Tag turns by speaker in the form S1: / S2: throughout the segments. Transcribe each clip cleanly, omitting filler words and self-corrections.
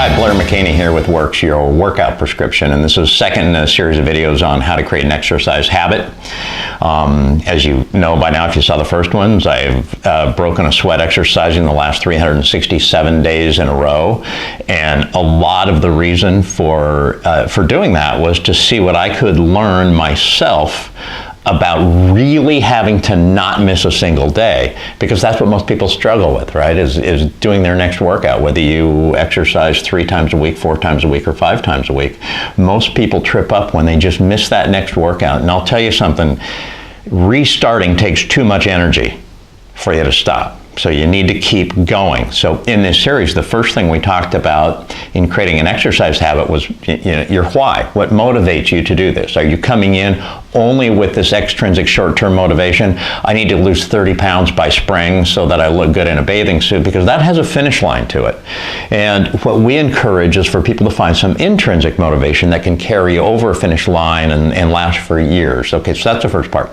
S1: Hi, Blair McHaney here with Works, your workout prescription, and this is second in a series of videos on how to create an exercise habit. As you know by now, if you saw the first ones, I've broken a sweat exercising the last 367 days in a row, and a lot of the reason for doing that was to see what I could learn myself about really having to not miss a single day, because that's what most people struggle with, right? Is doing their next workout, whether you exercise 3 times a week, 4 times a week, or 5 times a week. Most people trip up when they just miss that next workout. And I'll tell you something, restarting takes too much energy for you to stop. So you need to keep going. So in this series, the first thing we talked about in creating an exercise habit was your why. What motivates you to do this? Are you coming in only with this extrinsic short-term motivation? I need to lose 30 pounds by spring so that I look good in a bathing suit, because that has a finish line to it. And what we encourage is for people to find some intrinsic motivation that can carry over a finish line and last for years. Okay, so that's the first part.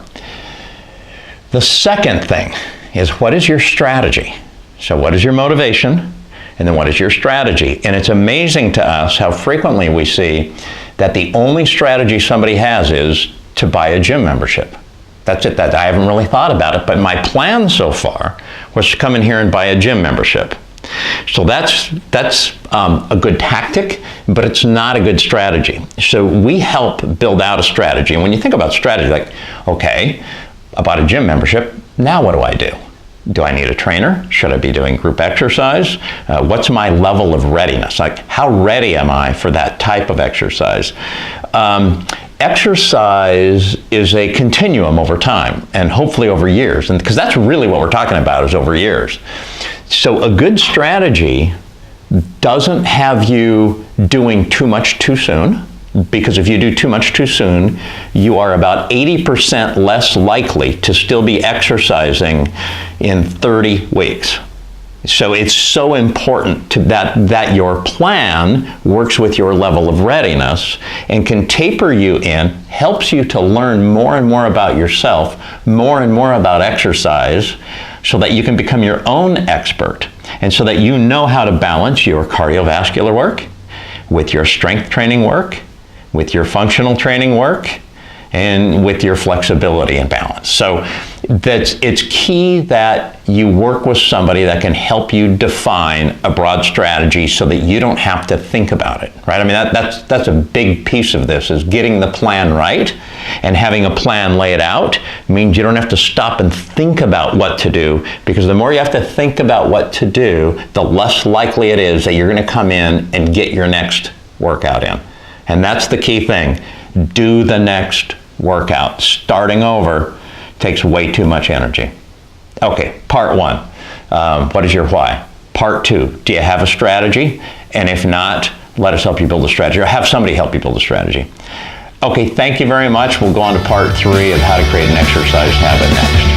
S1: The second thing is, what is your strategy? So what is your motivation? And then what is your strategy? And it's amazing to us how frequently we see that the only strategy somebody has is to buy a gym membership. That's it. I haven't really thought about it, but my plan so far was to come in here and buy a gym membership. So that's a good tactic, but it's not a good strategy. So we help build out a strategy. And when you think about strategy, like, okay, I bought a gym membership, now what do I do? Do I need a trainer? Should I be doing group exercise? What's my level of readiness? Like, how ready am I for that type of exercise? Exercise is a continuum over time, and hopefully over years, and because that's really what we're talking about, is over years. So a good strategy doesn't have you doing too much too soon, because if you do too much too soon, you are about 80% less likely to still be exercising in 30 weeks. So it's so important that your plan works with your level of readiness and can taper you in, helps you to learn more and more about yourself, more and more about exercise, so that you can become your own expert, and so that you know how to balance your cardiovascular work with your strength training work, with your functional training work, and with your flexibility and balance. So it's key that you work with somebody that can help you define a broad strategy so that you don't have to think about it, right? I mean, that's a big piece of this, is getting the plan right, and having a plan laid out means you don't have to stop and think about what to do, because the more you have to think about what to do, the less likely it is that you're going to come in and get your next workout in. And that's the key thing. Do the next workout. Starting over takes way too much energy. Okay, part 1. What is your why? Part 2. Do you have a strategy? And if not, let us help you build a strategy, or have somebody help you build a strategy. Okay, thank you very much. We'll go on to part 3 of how to create an exercise habit next.